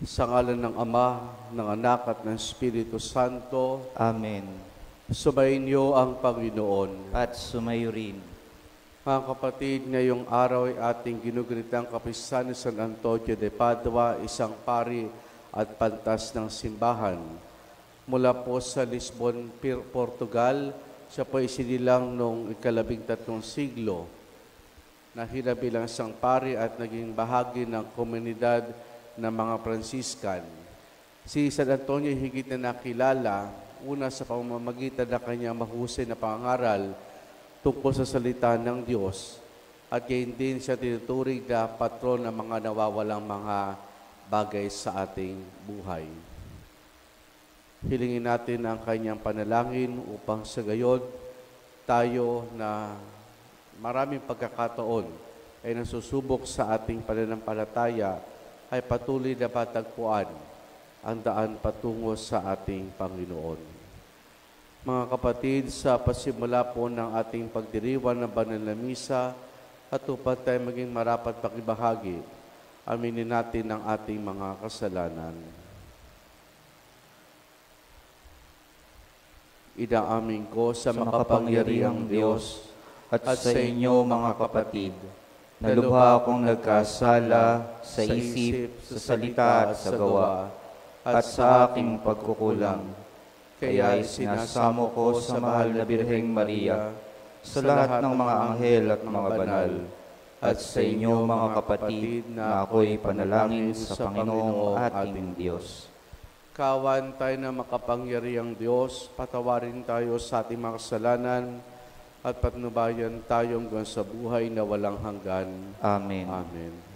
Sa ngalan ng Ama, ng Anak at ng Espiritu Santo. Amen. Sumayin niyo ang Panginoon. At sumayo rin. Mga kapatid, ngayong araw ay ating ginugunitang kapistahan ni San Antonio de Padua, isang pari at pantas ng simbahan. Mula po sa Lisbon, Portugal, siya po isinilang noong ika-13 siglo. Nahira bilang isang pari at naging bahagi ng komunidad ng mga Franciscan. Si San Antonio higit na nakilala, una sa pamamagitan ng kanyang mahusay na pangaral tungkol sa salita ng Diyos, at gayon din siya tinuturing na patron ng mga nawawalang mga bagay sa ating buhay. Hilingin natin ang kanyang panalangin upang sa gayon tayo na maraming pagkakataon ay nasusubok sa ating pananampalataya ay patuloy na patagpuan ang daan patungo sa ating Panginoon. Mga kapatid, sa pasimula po ng ating pagdiriwang ng banal na misa at upang tayo maging marapat pakibahagi, aminin natin ang ating mga kasalanan. Inaamin ko sa makapangyarihang Diyos at sa inyo mga kapatid, na lubha akong nagkasala sa isip, sa salita at sa gawa, at sa aking pagkukulang. Kaya sinasamo ko sa mahal na Birheng Maria, sa lahat ng mga anghel at mga banal, at sa inyo mga kapatid na ako'y panalangin sa Panginoong ating Diyos. Kawan tayo na makapangyarihang Diyos, patawarin tayo sa ating mga kasalanan, at patnubayan tayong hanggang sa buhay na walang hanggan. Amen. Amen.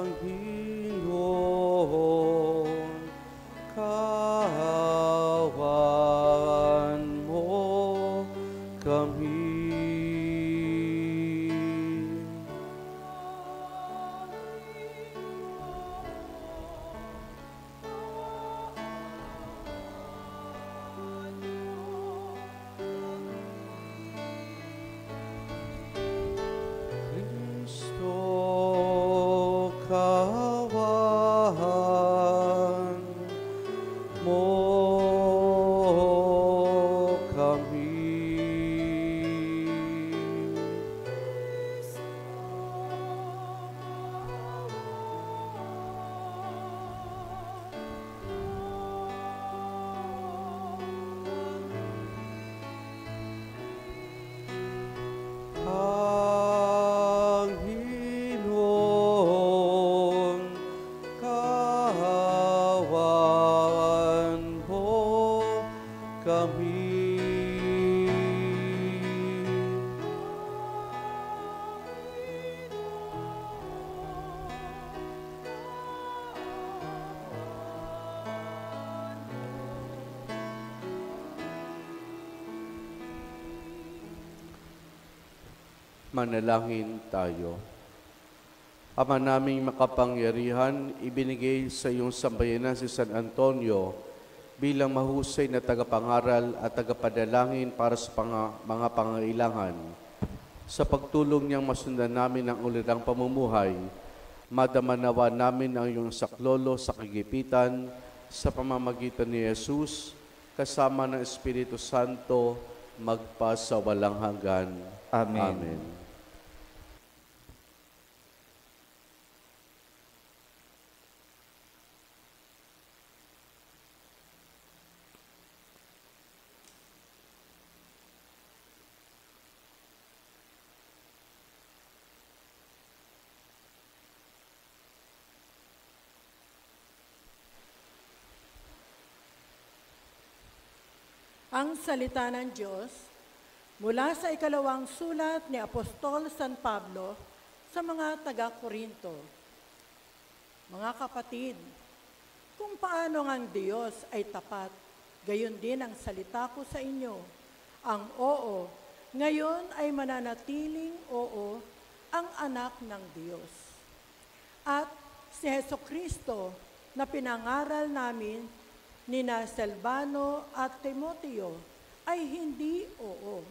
Panginoon, kawan mo kami. Panginoon, kawan mo kami. Manalangin tayo. Ama naming makapangyarihan, ibinigay sa iyong sambayanan si San Antonio bilang mahusay na tagapangaral at tagapadalangin para sa mga pangailangan. Sa pagtulong niyang masundan namin ang ulirang pamumuhay, madamanawa namin ang iyong saklolo sa kagipitan sa pamamagitan ni Jesus, kasama ng Espiritu Santo, magpa sa walang hanggan. Amen. Amen. Ang salita ng Diyos mula sa ikalawang sulat ni Apostol San Pablo sa mga taga-Korinto. Mga kapatid, kung paano ang Diyos ay tapat, gayon din ang salita ko sa inyo. Ang oo, ngayon ay mananatiling oo ang anak ng Diyos. At si Hesukristo na pinangaral namin ni Silvano at Timoteo ay hindi oo.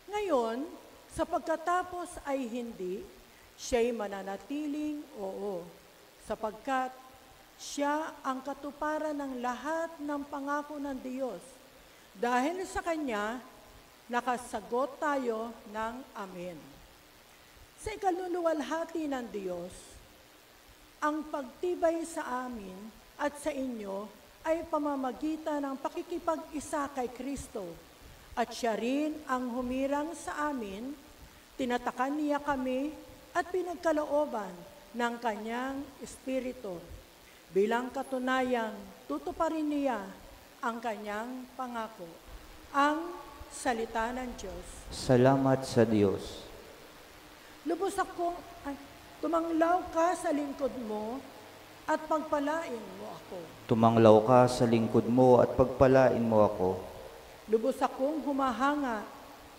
Ngayon, sa pagkatapos ay hindi, siya'y mananatiling oo, sapagkat siya ang katuparan ng lahat ng pangako ng Diyos. Dahil sa Kanya, nakasagot tayo ng amen. Sa ikaluluwalhati ng Diyos, ang pagtibay sa amin at sa inyo ay pamamagitan ng pakikipag-isa kay Kristo, at siya rin ang humirang sa amin, tinatakan niya kami at pinagkalooban ng kanyang Espiritu. Bilang katunayang tutuparin niya ang kanyang pangako. Ang salita ng Diyos. Salamat sa Diyos. Lubos akong tumanglaw ka sa lingkod mo at pagpalain mo ako. Tumanglaw ka sa lingkod mo at pagpalain mo ako. Lubos akong humahanga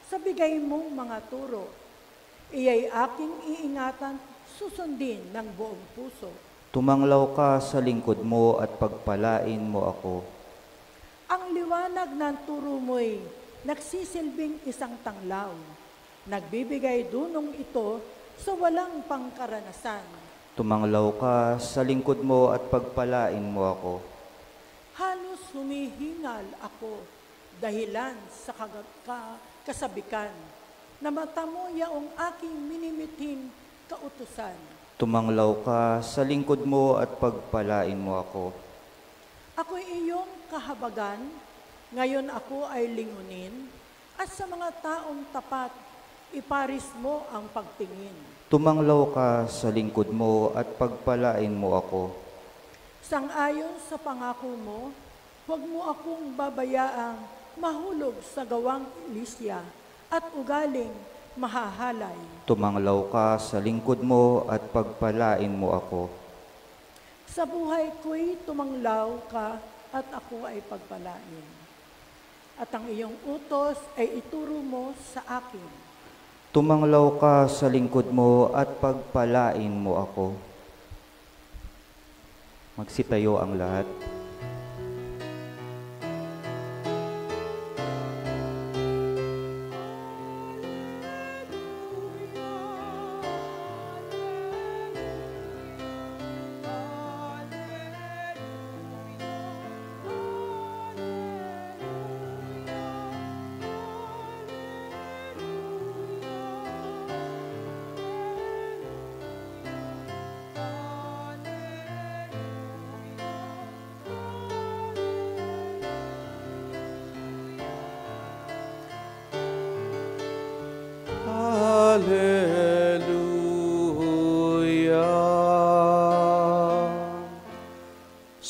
sa bigay mong mga turo. Iya'y aking iingatan, susundin ng buong puso. Tumanglaw ka sa lingkod mo at pagpalain mo ako. Ang liwanag ng turo mo'y nagsisilbing isang tanglaw. Nagbibigay dunong ito sa walang pangkaranasan. Tumanglaw ka sa lingkod mo at pagpalain mo ako. Halos humihingal ako dahilan sa kasabikan na mata mo yaong aking minimiting kautusan. Tumanglaw ka sa lingkod mo at pagpalain mo ako. Ako'y iyong kahabagan, ngayon ako ay lingunin, at sa mga taong tapat, iparis mo ang pagtingin. Tumanglaw ka sa lingkod mo at pagpalain mo ako. Sang-ayon sa pangako mo, huwag mo akong babayaang mahulog sa gawang ilisya at ugaling mahahalay. Tumanglaw ka sa lingkod mo at pagpalain mo ako. Sa buhay ko'y tumanglaw ka at ako ay pagpalain. At ang iyong utos ay ituro mo sa akin. Tumanglaw ka sa lingkod mo at pagpalain mo ako. Magsitayo ang lahat.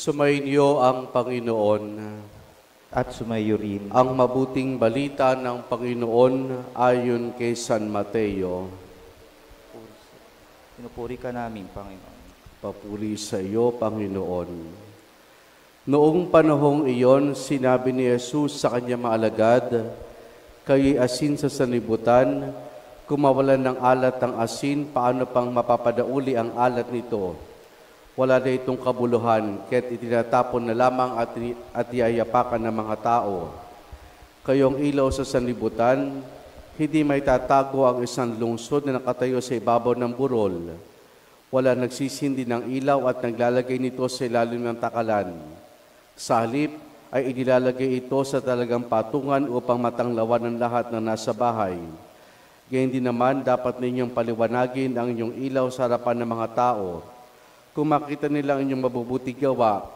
Sumainyo ang Panginoon. At sumayo rin Ang mabuting balita ng Panginoon ayon kay San Mateo. Pinupuri ka namin, Panginoon. Papuri sa iyo, Panginoon. Noong panahong iyon, sinabi ni Jesus sa kanyang mga alagad, kayo'y asin sa sanlibutan, kumawalan ng alat ang asin, paano pang mapapadauli ang alat nito? Wala na itong kabuluhan, kaya't itinatapon na lamang at iayapakan ng mga tao. Kayong ilaw sa sanlibutan, hindi may tatago ang isang lungsod na nakatayo sa ibabaw ng burol. Wala nagsisindi ng ilaw at naglalagay nito sa ilalim ng takalan. Sa halip ay inilalagay ito sa talagang patungan upang matanglawan ng lahat na nasa bahay. Gayun din naman, dapat ninyong paliwanagin ang inyong ilaw sa harapan ng mga tao. Kung makita nila ang inyong mabubuting gawa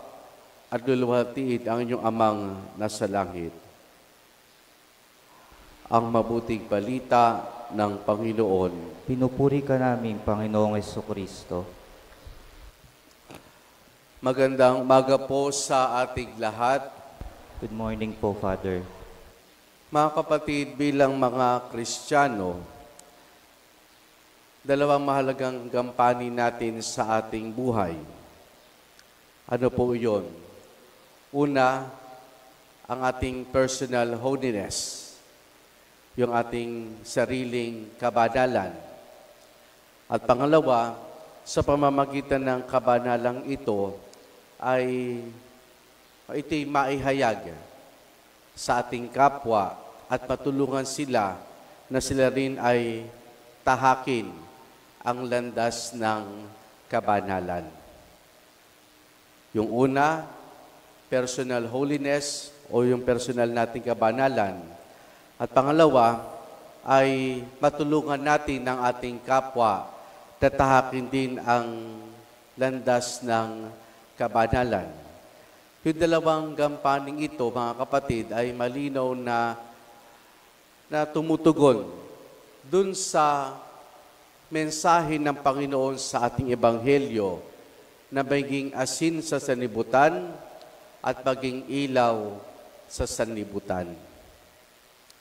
at luluhatiin ang inyong amang nasa langit. Ang mabuting balita ng Panginoon. Pinupuri ka namin, Panginoong Jesucristo. Magandang umaga po sa ating lahat. Good morning po, Father. Mga kapatid, bilang mga Kristiyano, dalawang mahalagang gampanin natin sa ating buhay. Ano po yun? Una, ang ating personal holiness, yung ating sariling kabanalan. At pangalawa, sa pamamagitan ng kabanalang ito, ay ito'y maihayag sa ating kapwa at patulungan sila na sila rin ay tahakin ang landas ng kabanalan. Yung una, personal holiness o yung personal nating kabanalan. At pangalawa, ay matulungan natin ng ating kapwa tatahakin din ang landas ng kabanalan. Yung dalawang gampaning ito, mga kapatid, ay malinaw na tumutugon dun sa mensahe ng Panginoon sa ating Ebanghelyo na maging asin sa sanlibutan at maging ilaw sa sanlibutan.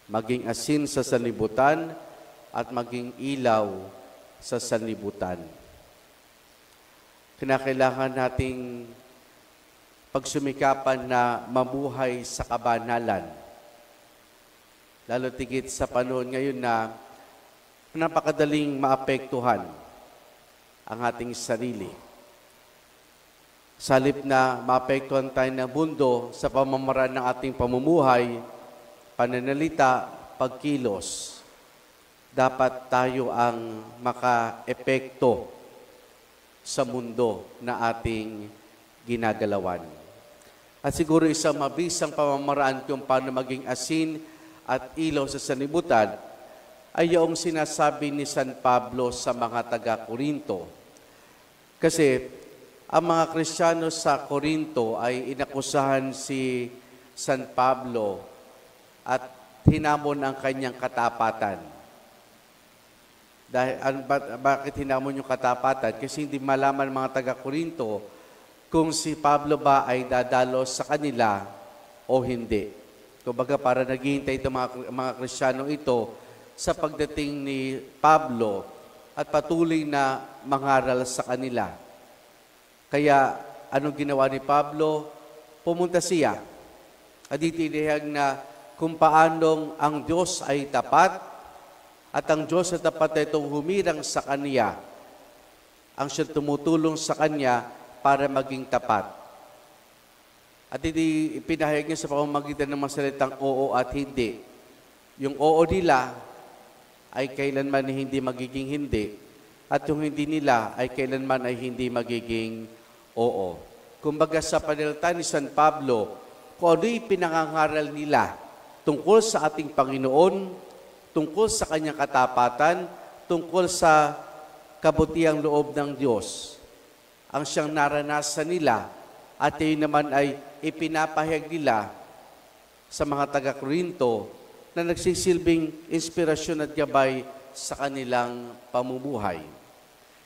Maging asin sa sanlibutan at maging ilaw sa sanlibutan. Kinakailangan nating pagsumikapan na mabuhay sa kabanalan. Lalo tigit sa panahon ngayon na napakadaling maapektuhan ang ating sarili. Sa halip na maapektuhan tayo ng mundo sa pamamaraan ng ating pamumuhay, pananalita, pagkilos, dapat tayo ang maka-epekto sa mundo na ating ginagalawan. At siguro isang mabisang pamamaraan kung paano maging asin at ilaw sa sanlibutan ay yung sinasabi ni San Pablo sa mga taga-Korinto. Kasi ang mga Kristiyano sa Korinto ay inakusahan si San Pablo at hinamon ang kanyang katapatan. Bakit hinamon yung katapatan? Kasi hindi malaman mga taga-Korinto kung si Pablo ba ay dadalos sa kanila o hindi. Kumbaga para naghihintay itong mga Kristiyanong ito sa pagdating ni Pablo at patuloy na mangaral sa kanila. Kaya anong ginawa ni Pablo? Pumunta siya. At itinihag na kung paanong ang Diyos ay tapat at ang Diyos ay tapat na itong humirang sa kanya. Ang siya tumutulong sa kanya para maging tapat. At ipinahayag niya sa pamamagitan ng mga salitang oo at hindi. Yung oo nila ay kailanman hindi magiging hindi. At yung hindi nila ay kailanman ay hindi magiging oo. Kumbaga sa panalita ni San Pablo, kung ano'y pinangangaral nila tungkol sa ating Panginoon, tungkol sa kanyang katapatan, tungkol sa kabutiang loob ng Diyos, ang siyang naranasan nila at yun naman ay ipinapahayag nila sa mga taga-Korinto na nagsisilbing inspirasyon at gabay sa kanilang pamumuhay.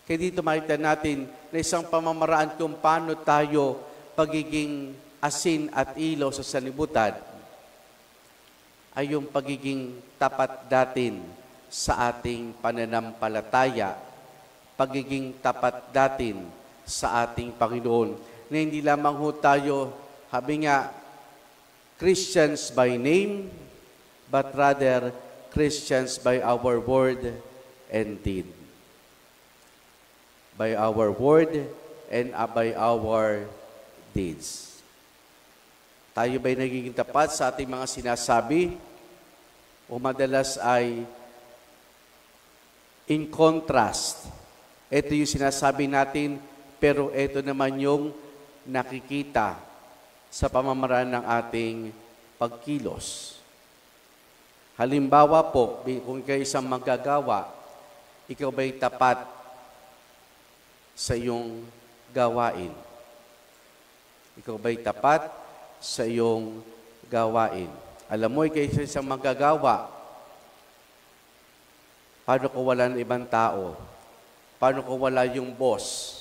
Kaya dito makita natin na isang pamamaraan kung paano tayo pagiging asin at ilaw sa sanlibutan ay yung pagiging tapat natin sa ating pananampalataya, pagiging tapat natin sa ating Panginoon. Na hindi lamang ho tayo, sabi nga, Christians by name, but rather Christians by our word and deed. By our word and by our deeds. Tayo ba'y nagiging tapat sa ating mga sinasabi? O madalas ay in contrast? Ito yung sinasabi natin, pero ito naman yung nakikita sa pamamaraan ng ating pagkilos. Halimbawa po, kung kayo isang manggagawa, ikaw ba'y tapat sa iyong gawain? Ikaw ba'y tapat sa iyong gawain? Alam mo, ikaw isang manggagawa, paano kung wala ng ibang tao? Paano kung wala yung boss?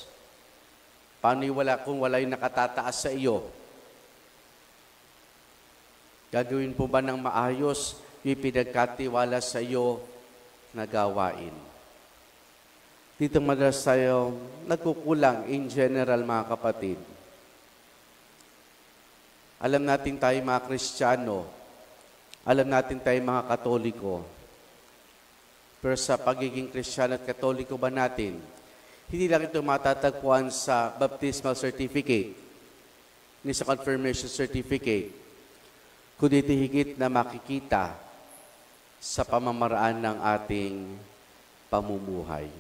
Paano kung wala yung nakatataas sa iyo? Gagawin po ba ng maayos yung pinagkatiwala sa iyo na gawain? Dito madalas tayo nagkukulang in general, mga kapatid. Alam natin tayo mga Kristiyano, alam natin tayo mga Katoliko. Pero sa pagiging Kristiyano at Katoliko ba natin, hindi lang ito matatagpuan sa baptismal certificate. ni sa confirmation certificate, kundi higit na makikita sa pamamaraan ng ating pamumuhay.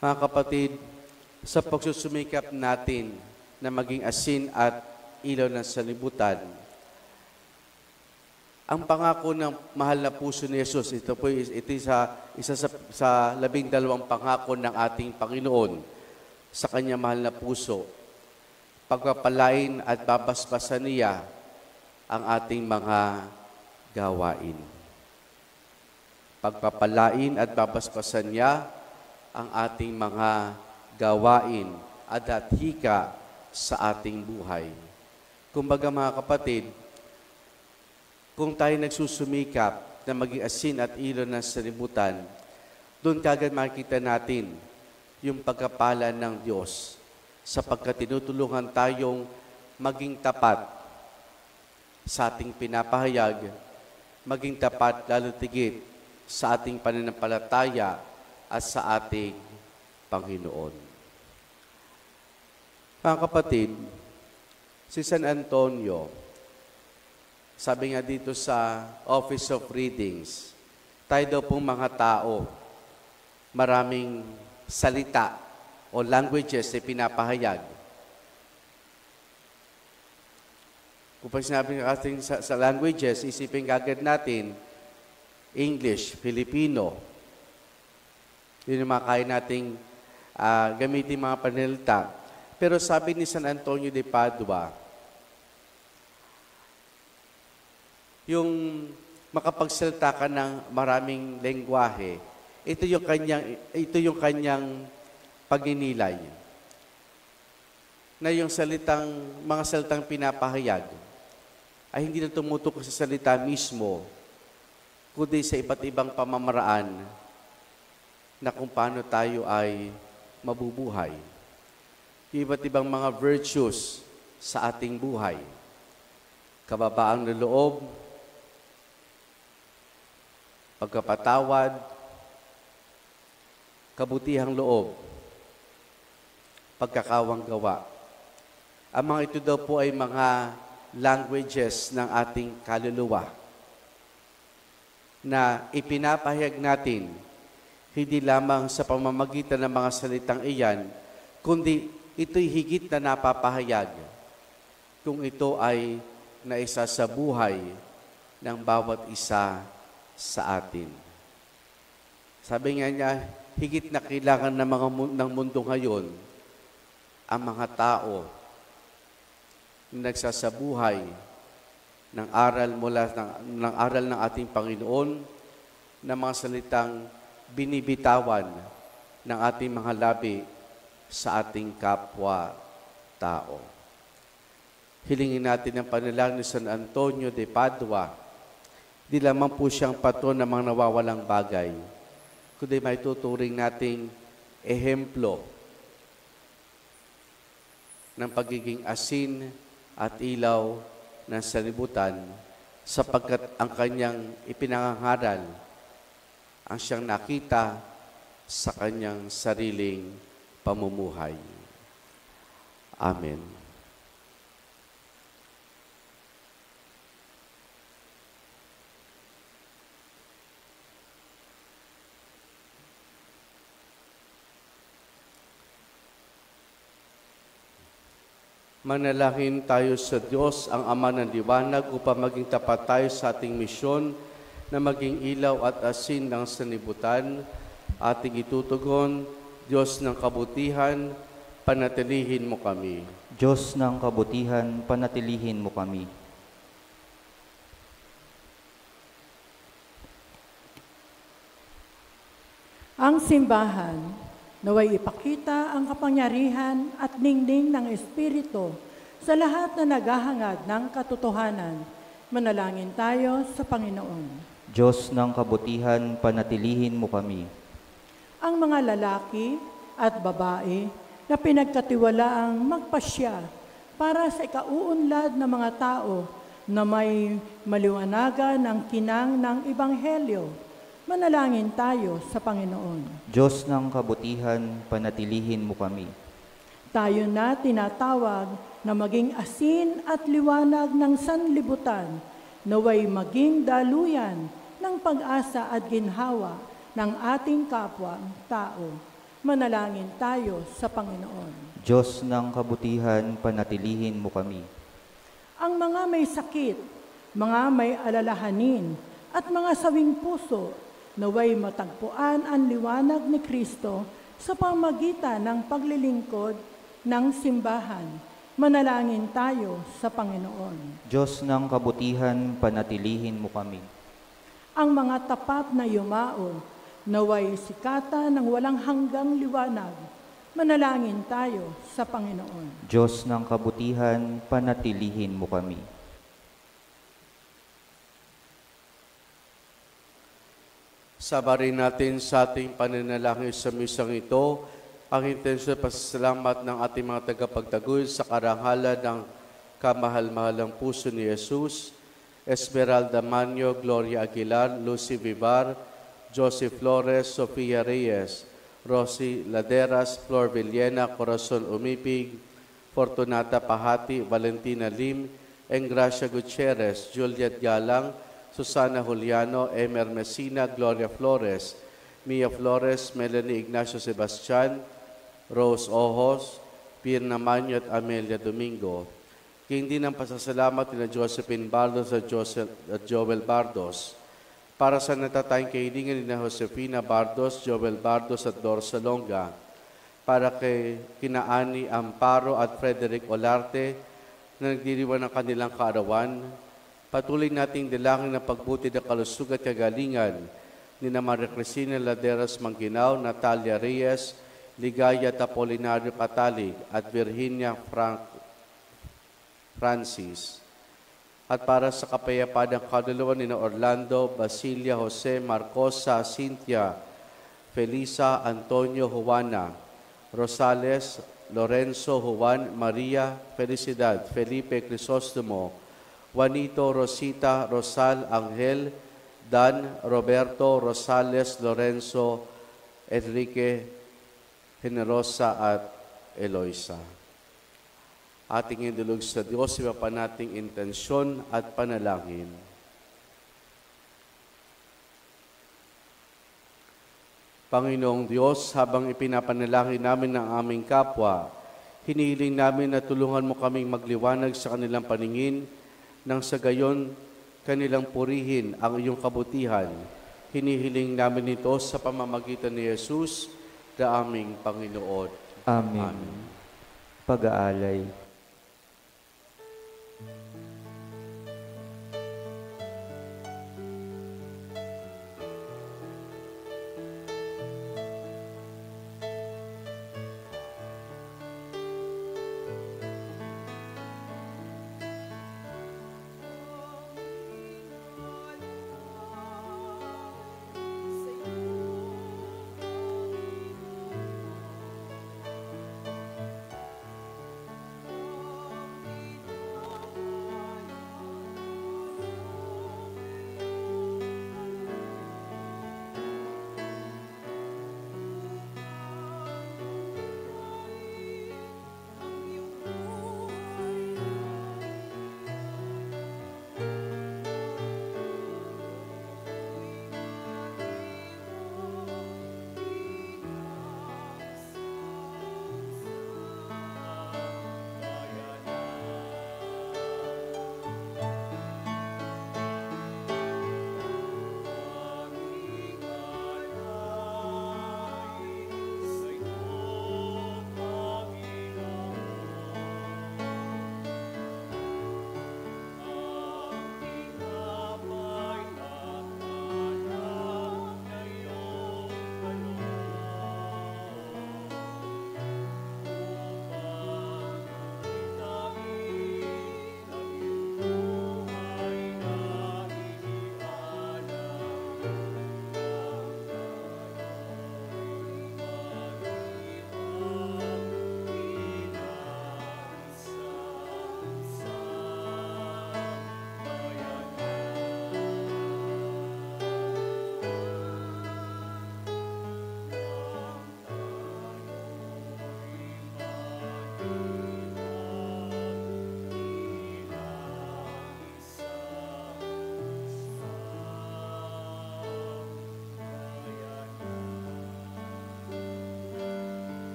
Mga kapatid, sa pagsusumikap natin na maging asin at ilaw ng sanlibutan, ang pangako ng mahal na puso ni Jesus, ito isa sa 12 pangako ng ating Panginoon sa kanya mahal na puso. Pagpapalain at babasbasan niya ang ating mga gawain. Pagpapalain at babasbasan niya ang ating mga gawain at hika sa ating buhay. Kumbaga mga kapatid, kung tayo nagsusumikap na maging asin at ilaw ng sanlibutan, doon kagad makikita natin yung pagkapala ng Diyos sapagkat tinutulungan tayong maging tapat sa ating pinapahayag, maging tapat lalo tigit sa ating pananampalataya at sa ating Panginoon. Mga kapatid, si San Antonio, sabi nga dito sa Office of Readings, tayo daw pong mga tao, maraming salita o languages na pinapahayag. Kung pag sinabi nga ating sa languages, isipin kagad natin, English, Filipino. Yun yung mga kaya nating gamitin mga panilita. Pero sabi ni San Antonio de Padua, yung makapagsalita ka ng maraming lengguwahe, ito yung kanyang pagninilay. Na yung mga salitang pinapahayag ay hindi na tumutok sa salita mismo, kundi sa iba't ibang pamamaraan na kung paano tayo ay mabubuhay. Yung iba't ibang mga virtues sa ating buhay. Kababaang na loob, pagkapatawad, kabutihang loob, pagkakawang gawa. Ang mga ito daw po ay mga languages ng ating kaluluwa na ipinapahayag natin hindi lamang sa pamamagitan ng mga salitang iyan, kundi ito'y higit na napapahayag kung ito ay naisa sa buhay ng bawat isa sa atin. Sabi nga niya, higit na kailangan ng mundo ngayon ang mga tao na nagsasabuhay ng aral ng ating Panginoon, ng mga salitang binibitawan ng ating mga labi sa ating kapwa-tao. Hilingin natin ang panalangin ni San Antonio de Padua. Di lamang po siyang patron ng mga nawawalang bagay, kundi may tuturing nating ehemplo ng pagiging asin at ilaw ng sanlibutan sapagkat ang kanyang ipinangangaral ang siyang nakita sa kanyang sariling pamumuhay. Amen. Manalangin tayo sa Diyos, ang Ama ng Liwanag, upang maging tapat tayo sa ating misyon na maging ilaw at asin ng sanlibutan. Ating itutugon, Diyos ng kabutihan, panatilihin mo kami. Diyos ng kabutihan, panatilihin mo kami. Ang simbahan, naway ipakita ang kapangyarihan at ningning ng Espiritu sa lahat na naghahangad ng katotohanan. Manalangin tayo sa Panginoon. Diyos ng kabutihan, panatilihin mo kami. Ang mga lalaki at babae na pinagkatiwalaang magpasya para sa ikauunlad ng mga tao na may maliwanagan ng kinang ng Ebanghelyo. Manalangin tayo sa Panginoon. Diyos ng kabutihan, panatilihin mo kami. Tayo na tinatawag na maging asin at liwanag ng sanlibutan, naway maging daluyan ng pag-asa at ginhawa ng ating kapwa-tao. Manalangin tayo sa Panginoon. Diyos ng kabutihan, panatilihin mo kami. Ang mga may sakit, mga may alalahanin, at mga sawing puso, naway matagpuan ang liwanag ni Kristo sa pamagitan ng paglilingkod ng simbahan. Manalangin tayo sa Panginoon. Diyos ng kabutihan, panatilihin mo kami. Ang mga tapat na yumao, naway sikata ng walang hanggang liwanag. Manalangin tayo sa Panginoon. Diyos ng kabutihan, panatilihin mo kami. Sabarin natin sa ating pananalangin sa misang ito, ang intensyon at pasasalamat ng ating mga tagapagtaguyod sa karangalan ng kamahal-mahalang puso ni Jesus, Esmeralda Manyo, Gloria Aguilar, Lucy Vivar, Joseph Flores, Sofia Reyes, Rosie Laderas, Flor Villena, Corazon Umipig, Fortunata Pahati, Valentina Lim, Engracia Gutierrez, Juliet Galang, Susana Juliano, Emer Messina, Gloria Flores, Mia Flores, Melanie Ignacio Sebastian, Rose Ojos, Pirna Manyo at Amelia Domingo. Hindi ng pasasalamat ni Josephine Bardos at Joel Bardos. Para sa natatayang kahilingan ni Josefina Bardos, Joel Bardos at Dor Salonga. Para kay Kinaani Amparo at Frederick Olarte na nagdiriwan ng kanilang kaarawan. Patuloy nating dalangin ng pagbuti ng kalusug at kagalingan ni Maria Cristina Laderas Mangginaw, Natalia Reyes, Ligaya at Apolinario Catalig at Virginia Francis. At para sa kapayapaan ng kaluluwa ni Orlando, Basilia, Jose, Marcosa, Cynthia, Felisa, Antonio, Juana, Rosales, Lorenzo, Juan, Maria, Felicidad, Felipe, Crisostomo, Juanito, Rosita, Rosal, Angel, Dan, Roberto, Rosales, Lorenzo, Enrique, Generosa at Eloisa. Ating indulog sa Diyos, iba pa nating intensyon at panalangin. Panginoong Diyos, habang ipinapanalangin namin ang aming kapwa, hinihiling namin na tulungan mo kaming magliwanag sa kanilang paningin, nang sa gayon kanilang purihin ang iyong kabutihan. Hinihiling namin ito sa pamamagitan ni Jesus, na aming Panginoon. Amen. Pag-aalay.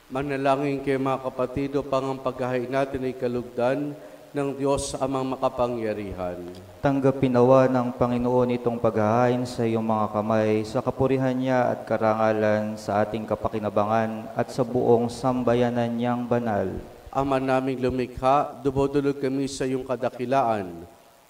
Manalangin kayo mga kapatid upang ang paghahain natin ay kalugdan ng Diyos amang makapangyarihan. Tanggapin nawa ng Panginoon itong paghahain sa iyong mga kamay sa kapurihan niya at karangalan sa ating kapakinabangan at sa buong sambayanan niyang banal. Ama naming lumikha, dumudulog kami sa iyong kadakilaan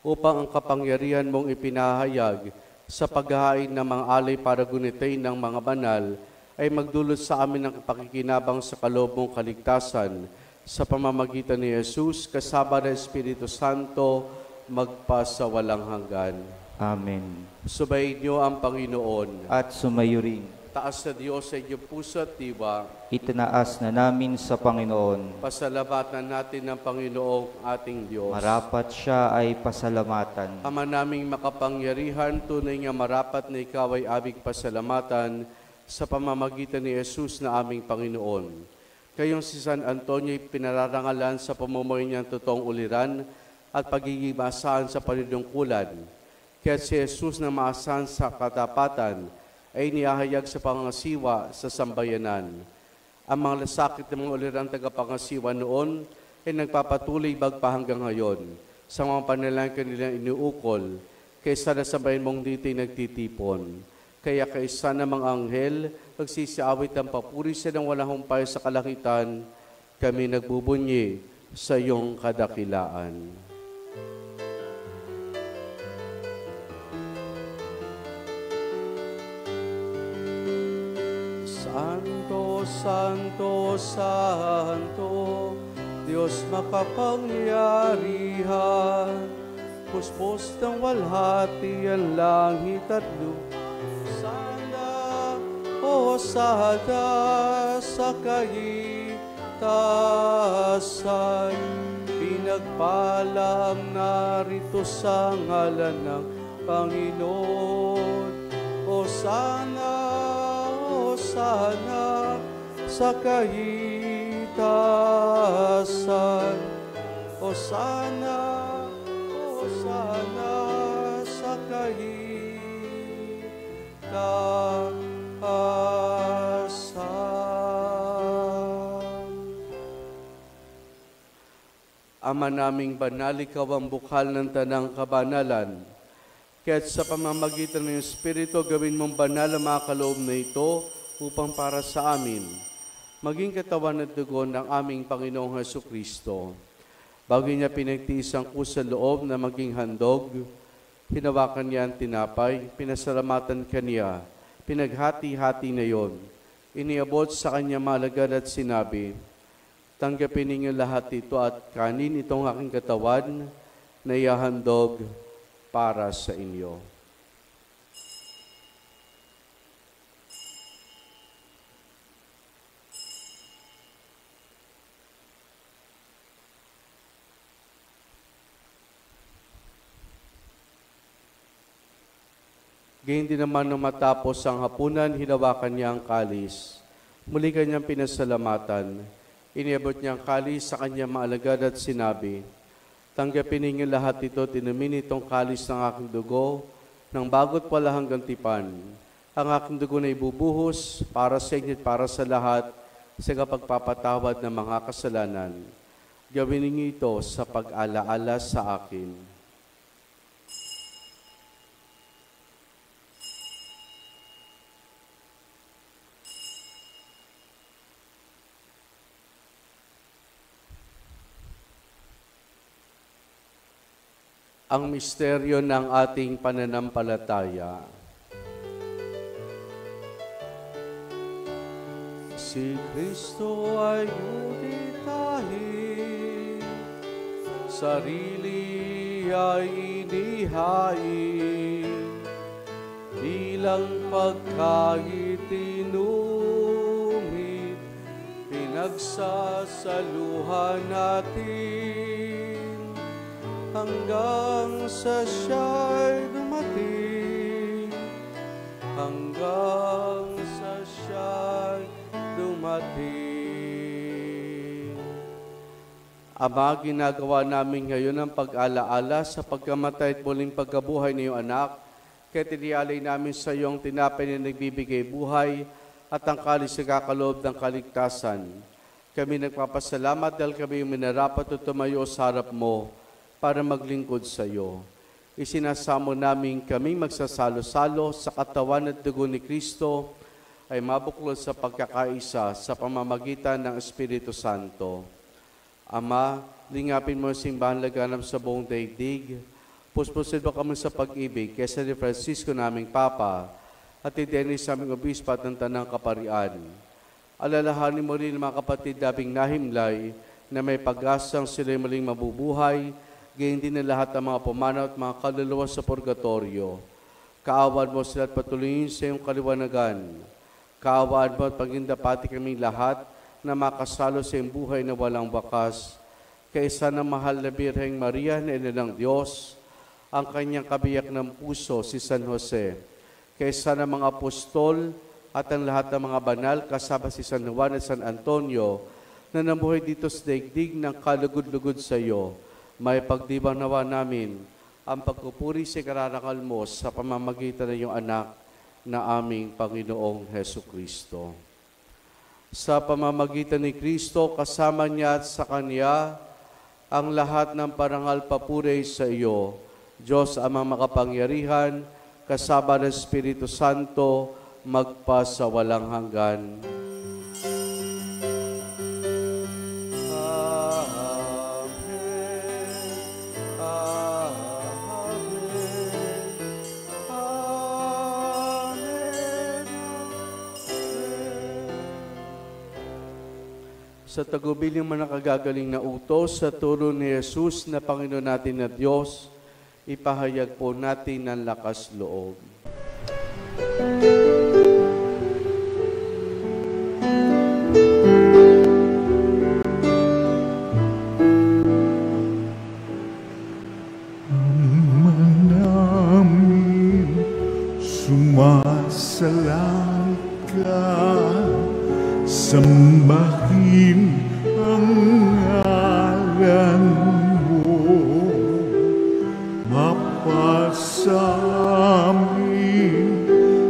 upang ang kapangyarihan mong ipinahayag sa paghahain ng mga alay para gunitain ng mga banal ay magdulot sa amin ng pakikinabang sa kaloob mong kaligtasan sa pamamagitan ni Jesus, kasama ng Espiritu Santo, magpasawalang hanggan. Amen. Subayin niyo ang Panginoon. At sumayo rin. Taas na Diyos sa inyong puso at diwa. Itinaas na namin sa Panginoon. Pasalamatan natin ng Panginoong ating Diyos. Marapat siya ay pasalamatan. Ama naming makapangyarihan, tunay nga marapat na ikaw ay aming pasalamatan sa pamamagitan ni Jesus na aming Panginoon. Kayong si San Antonio ay pinararangalan sa pamumuhay niyang totoong uliran at pagiging maasahan sa panunungkulan. Kaya si Jesus na maasahan sa katapatan ay niyahayag sa pangasiwa sa sambayanan. Ang mga lasakit ng mga ulirang tagapangasiwa noon ay nagpapatuloy bagpa hanggang ngayon sa mga panalangin kanilang iniukol kaysa na sambayan mong dito'y nagtitipon. Kaya kaysa na mga anghel, magsisiawit ang papuri sa ng walang humpay sa kalangitan, kami nagbubunyi sa iyong kadakilaan. Santo, Santo, Santo, Diyos makapangyarihan, puspos ng walhati ang langit at lupa. Hosana sa kaitasan, pinagpalang narito sa ngalan ng Panginoon. Hosana, Hosana sa kaitasan. Hosana, Hosana sa kaitasan. Ama naming banal, ikaw ang bukal ng tanang kabanalan. Kaya't sa pamamagitan ng Espiritu, gawin mong banal ang mga kaloob na ito upang para sa amin maging katawan at dugo ng aming Panginoong Hesukristo. Bago niya pinagtiis ang kusang loob na maging handog, hinawakan niya ang tinapay, pinasalamatan kaniya, pinaghati-hati na yon. Iniabot sa kanya malagad at sinabi, tanggapin ninyo lahat ito at kanin itong aking katawan na ihahandog para sa inyo. Gayon din naman nung matapos ang hapunan, hinawakan niya ang kalis. Muli kanyang pinasalamatan. Iniabot niya ang kalis sa kanyang maalagad at sinabi, tanggapin ninyo lahat ito, tinumin itong kalis ng aking dugo, ng bago't pala hanggang tipan. Ang aking dugo na ibubuhos para sa inyo at para sa lahat sa kapagpapatawad ng mga kasalanan. Gawin ninyo ito sa pag-alaala sa akin. Ang misteryo ng ating pananampalataya. Si Kristo ay yuditahin, sarili ay inihain, bilang pagkain tinumit, pinagsasaluhan natin, hanggang sa siya'y dumating, hanggang sa siya'y dumating. Ama, ginagawa namin ngayon ang pag-alaala sa pagkamatay at muling pagkabuhay ng iyong anak, kaya tinialay namin sa iyong tinapay na nagbibigay buhay at ang kalis na kakaloob ng kaligtasan. Kami nagpapasalamat dahil kami minarapat at tumayo sa harap mo para maglingkod sa iyo. Isinasamo namin kaming magsasalo-salo sa katawan at dugo ni Kristo ay mabuklod sa pagkakaisa sa pamamagitan ng Espiritu Santo. Ama, lingapin mo ang simbahan laganap sa buong daigdig. Puspusin mo kami sa pag-ibig kaysa ni Francisco naming Papa at ni Dennis aming Obispo at ng Tanang Kaparian. Alalahanin mo rin mga kapatid naming nahimlay na may pag-asang sila'y muling mabubuhay, gayon din na lahat ng mga pumanaw at mga kaluluwa sa purgatorio. Kaawaan mo sila at patuloyin sa iyong kaliwanagan. Kaawaan mo at pagindapati kaming lahat na makasalo sa iyong buhay na walang wakas. Kaysa ng mahal na Birheng Maria na Ina ng Diyos, ang kanyang kabiyak ng puso, si San Jose. Kaysa ng mga apostol at ang lahat ng mga banal, kasama si San Juan at San Antonio, na namuhay dito sa daigdig ng kalugod-lugod sa iyo, may pagdibang nawa namin ang pagpupuri sa kararangal mo sa pamamagitan ng iyong anak na aming Panginoong Heso Kristo. Sa pamamagitan ni Kristo, kasama niya at sa Kanya, ang lahat ng parangal papuri sa iyo, Diyos amang makapangyarihan, kasama ng Espiritu Santo, magpa sa walang hanggan. Sa tagubiling mga nakagagaling na utos sa turo ni Jesus na Panginoon natin na Diyos, ipahayag po natin ng lakas loob. Namin sumasalangit ka, sambahin ang ngalan mo, mapasamin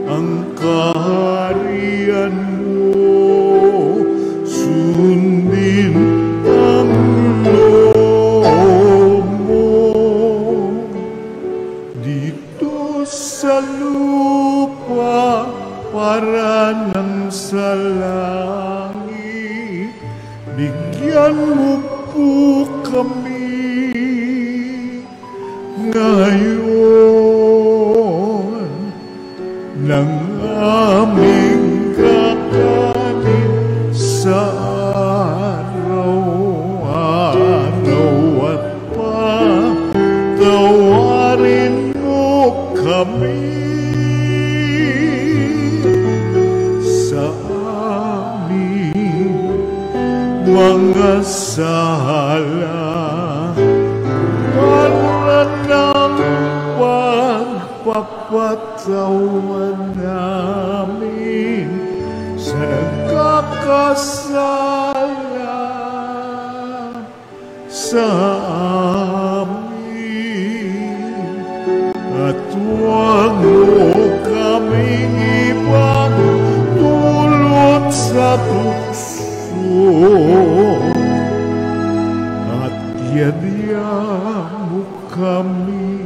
ang kaharian mo, sundin ang loob mo, dito sa lupa para ng sa langit. Bigyan mo po kami ngayon ng aming kakanin sa araw-araw at patawarin mo kami sa aming mga sala, para ng pagpapatawan namin sa nagkakasala sa amin, at huwag mo kaming ipagdulot sa tukso, at yadya mo kami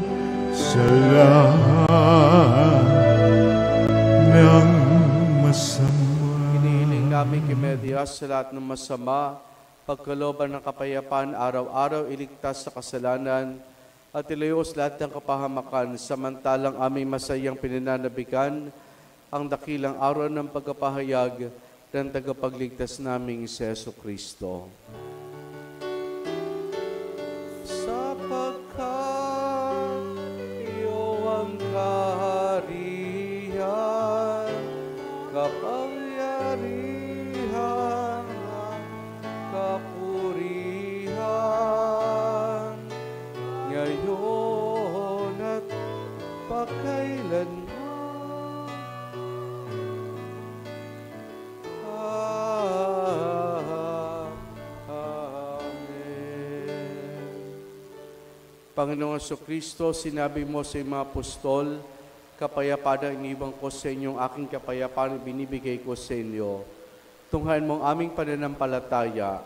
sa lahat ng masama. Hinihiling namin kimedias sa lahat ng masama, pagkalooban ng kapayapaan, araw-araw iligtas sa kasalanan, at ilayos lahat ng kapahamakan, samantalang aming masayang pinananabikan ang dakilang araw ng pagkapahayag ng tagapagligtas naming si Jesu Kristo. Sapagkat iyo ang kaharian, kapangyarihan, kapurihan, ngayon at pakailanman. Panginoong Jesucristo, sinabi mo sa mga apostol, kapayapaan ang iniwan ko sa inyong aking kapayapaan binibigay ko sa inyo. Tunghayan mong aming pananampalataya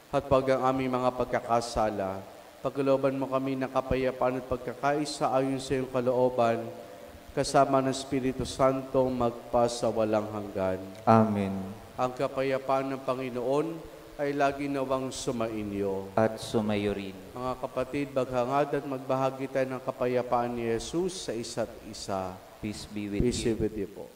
at pag ang aming mga pagkakasala. Pagkalooban mo kami ng kapayapaan at pagkakaisa ayon sa iyong kalooban, kasama ng Espiritu Santo magpa sa walang hanggan. Amen. Ang kapayapaan ng Panginoon ay lagi nawang sumainyo. At sumayo rin. Mga kapatid, maghangad at magbahagi tayo ng kapayapaan ni Jesus sa isa't isa. Peace be with Peace you. be with you po.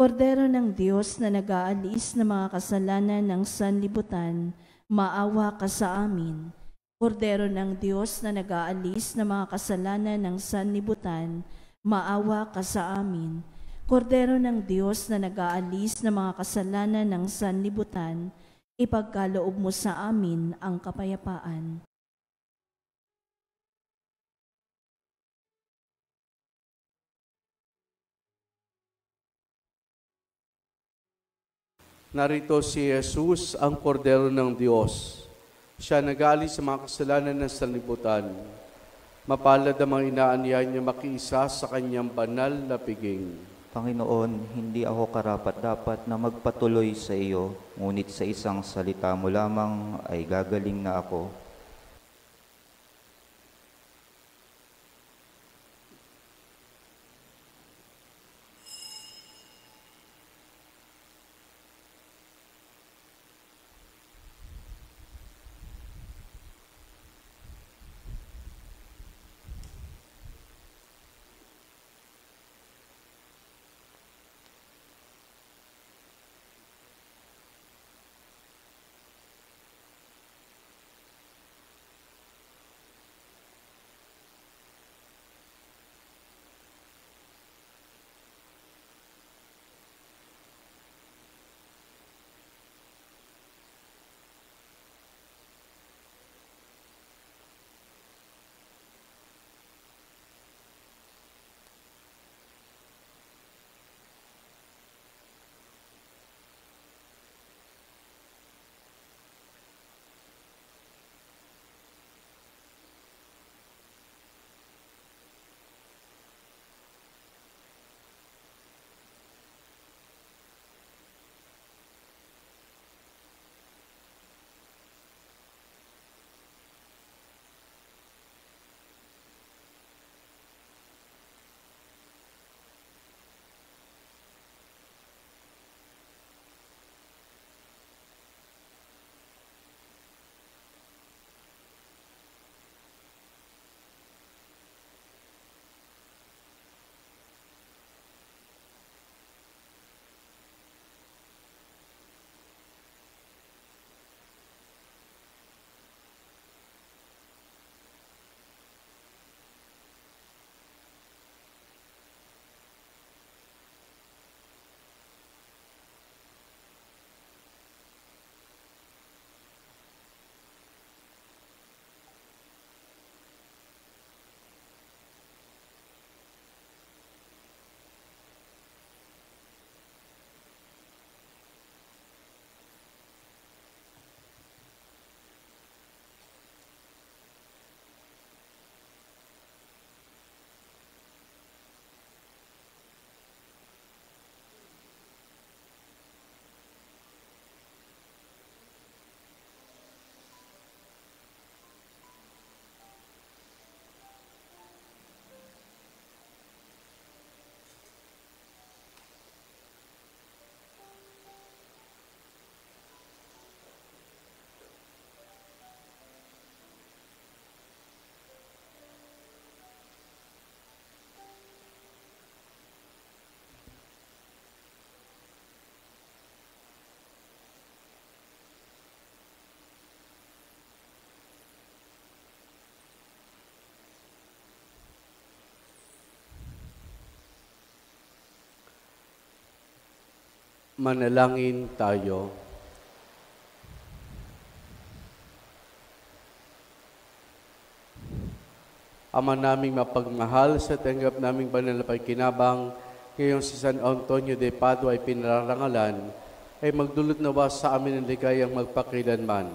Kordero ng Diyos na nag-aalis ng mga kasalanan ng sanlibutan, maawa ka sa amin. Kordero ng Diyos na nag-aalis ng mga kasalanan ng sanlibutan, maawa ka sa amin. Kordero ng Diyos na nag-aalis ng mga kasalanan ng sanlibutan, ipagkaloob mo sa amin ang kapayapaan. Narito si Jesus, ang kordero ng Diyos. Siya nag-aalis sa mga kasalanan ng sanlibutan. Mapalad ang mga inaanyayan niya makiisa sa kanyang banal na piging. Panginoon, hindi ako karapat-dapat na magpatuloy sa iyo, ngunit sa isang salita mo lamang ay gagaling na ako. Manalangin tayo. Ama naming mapagmahal, sa tanggap naming banal na pagkinabang, ngayong si San Antonio de Padua ay pinararangalan, ay magdulot nawa sa amin ng ligayang magpakilanman,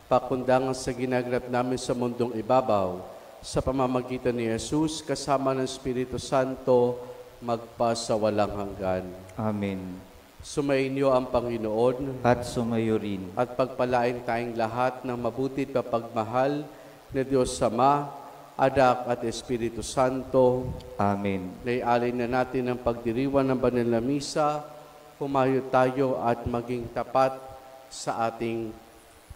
pakundangan sa ginaganap namin sa mundong ibabaw, sa pamamagitan ni Jesus, kasama ng Espiritu Santo, magpasawalang hanggan. Amen. Sumainyo ang Panginoon, At sumayo rin. at pagpalain tayong lahat ng mabuti at kapagmahal na Diyos Ama, Anak at Espiritu Santo. Amen. Naialay na natin ang pagdiriwang ng banal na misa, humayo tayo at maging tapat sa ating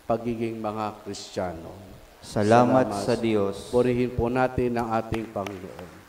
pagiging mga Kristiyano. Salamat sa Diyos. Purihin po natin ang ating Panginoon.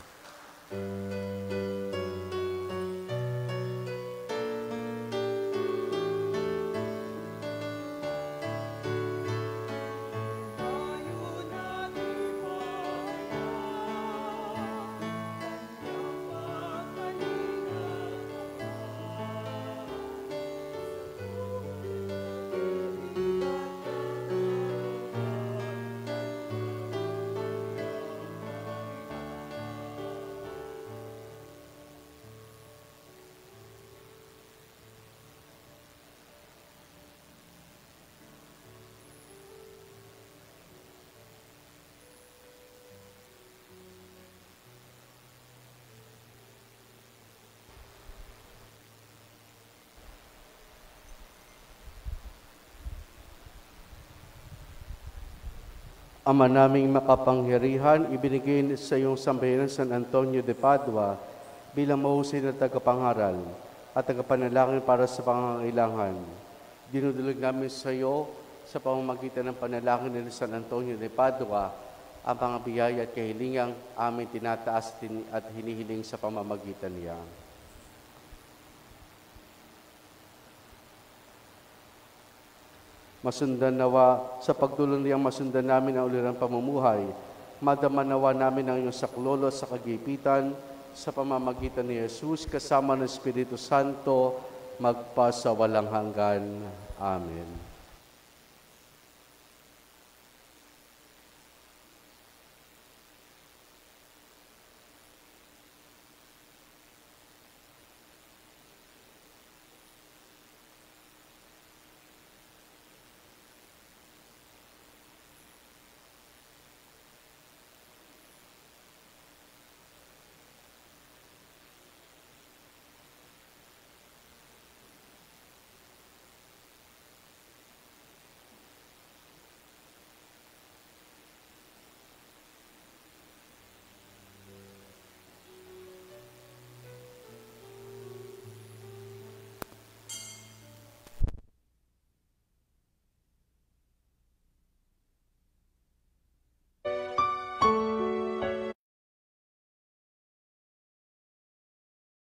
Ama naming makapangyarihan, ibinigay sa iyong sambayanan San Antonio de Padua bilang mahusay na tagapangaral at tagapanalangin para sa pangangailangan. Dinudulog namin sa iyo sa pamamagitan ng panalangin ni San Antonio de Padua ang mga biyaya at kahilingang aming tinataas at hinihiling sa pamamagitan niya. Masundan nawa sa pagtulong niyang masundan namin ang ulirang pamumuhay. Madama nawa namin ang iyong saklolo sa kagipitan sa pamamagitan ni Jesus kasama ng Espiritu Santo magpasawalang hanggan. Amen.